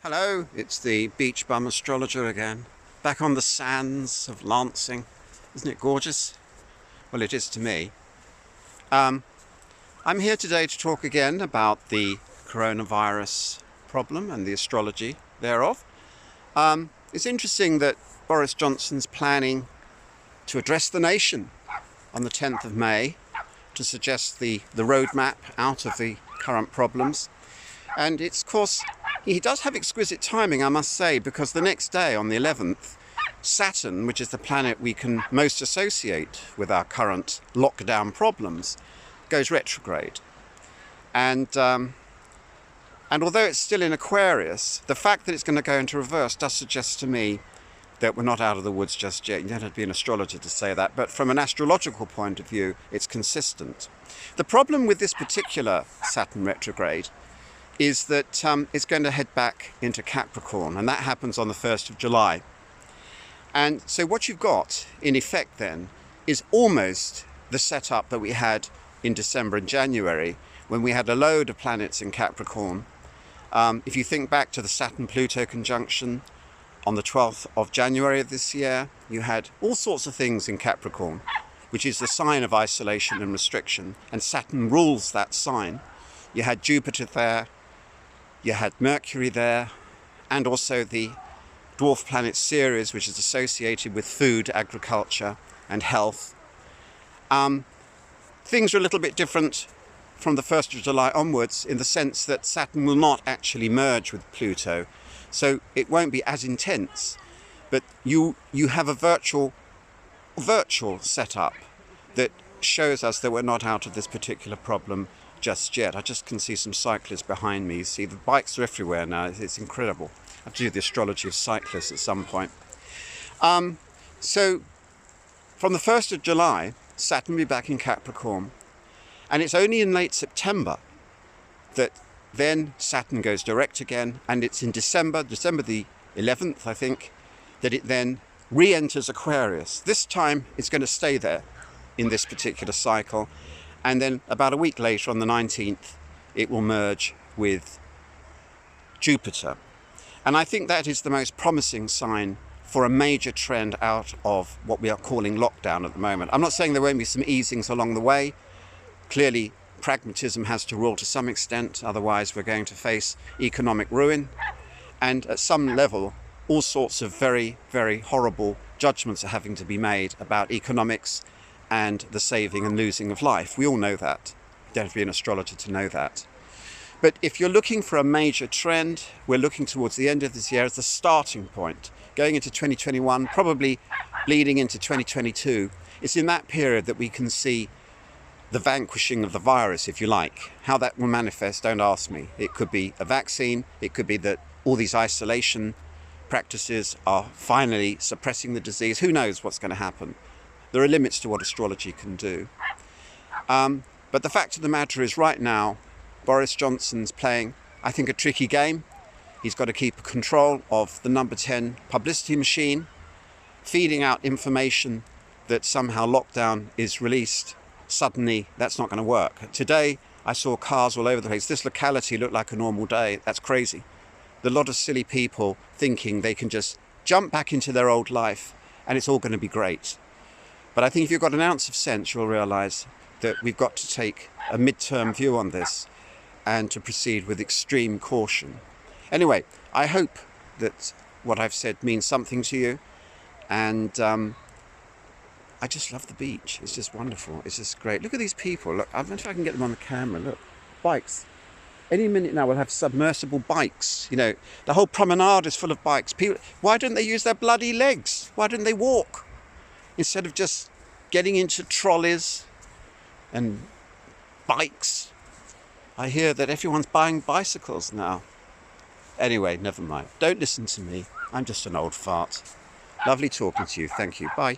Hello, it's the beach bum astrologer again, back on the sands of Lancing. Isn't it gorgeous? Well, it is to me. I'm here today to talk again about the coronavirus problem and the astrology thereof. It's interesting that Boris Johnson's planning to address the nation on the 10th of May to suggest the roadmap out of the current problems. And it's, of course, he does have exquisite timing, I must say, because the next day, on the 11th, Saturn, which is the planet we can most associate with our current lockdown problems, goes retrograde. And although it's still in Aquarius, the fact that it's going to go into reverse does suggest to me that we're not out of the woods just yet. You don't have to be an astrologer to say that, but from an astrological point of view, it's consistent. The problem with this particular Saturn retrograde is that it's going to head back into Capricorn, and that happens on the 1st of July. And so what you've got, in effect then, is almost the setup that we had in December and January, when we had a load of planets in Capricorn. If you think back to the Saturn-Pluto conjunction on the 12th of January of this year, you had all sorts of things in Capricorn, which is the sign of isolation and restriction, and Saturn rules that sign. You had Jupiter there, you had Mercury there, and also the dwarf planet Ceres, which is associated with food, agriculture, and health. Things are a little bit different from the 1st of July onwards, in the sense that Saturn will not actually merge with Pluto, so it won't be as intense. But you have a virtual setup that shows us that we're not out of this particular problem just yet. I just can see some cyclists behind me. You see, the bikes are everywhere now. It's incredible. I have to do the astrology of cyclists at some point. So from the 1st of July, Saturn will be back in Capricorn. And it's only in late September that then Saturn goes direct again. And it's in December the 11th, I think, that it then re-enters Aquarius. This time it's going to stay there in this particular cycle. And then about a week later, on the 19th, it will merge with Jupiter. And I think that is the most promising sign for a major trend out of what we are calling lockdown at the moment. I'm not saying there won't be some easings along the way. Clearly, pragmatism has to rule to some extent, otherwise we're going to face economic ruin. And at some level, all sorts of very, very horrible judgments are having to be made about economics and the saving and losing of life. We all know that. You don't have to be an astrologer to know that. But if you're looking for a major trend, we're looking towards the end of this year as the starting point. Going into 2021, probably bleeding into 2022, it's in that period that we can see the vanquishing of the virus, if you like. How that will manifest, don't ask me. It could be a vaccine, it could be that all these isolation practices are finally suppressing the disease. Who knows what's going to happen? There are limits to what astrology can do. But the fact of the matter is, right now, Boris Johnson's playing, I think, a tricky game. He's got to keep control of the number 10 publicity machine, feeding out information that somehow lockdown is released. Suddenly, that's not going to work. Today, I saw cars all over the place. This locality looked like a normal day. That's crazy. There are a lot of silly people thinking they can just jump back into their old life and it's all going to be great. But I think if you've got an ounce of sense, you'll realise that we've got to take a mid-term view on this and to proceed with extreme caution. Anyway, I hope that what I've said means something to you. And I just love the beach. It's just wonderful. It's just great. Look at these people. Look, I wonder if I can get them on the camera. Look, bikes. Any minute now we'll have submersible bikes. You know, the whole promenade is full of bikes. People, why don't they use their bloody legs? Why don't they walk? Instead of just getting into trolleys and bikes. I hear that everyone's buying bicycles now. Anyway, never mind. Don't listen to me. I'm just an old fart. Lovely talking to you. Thank you. Bye.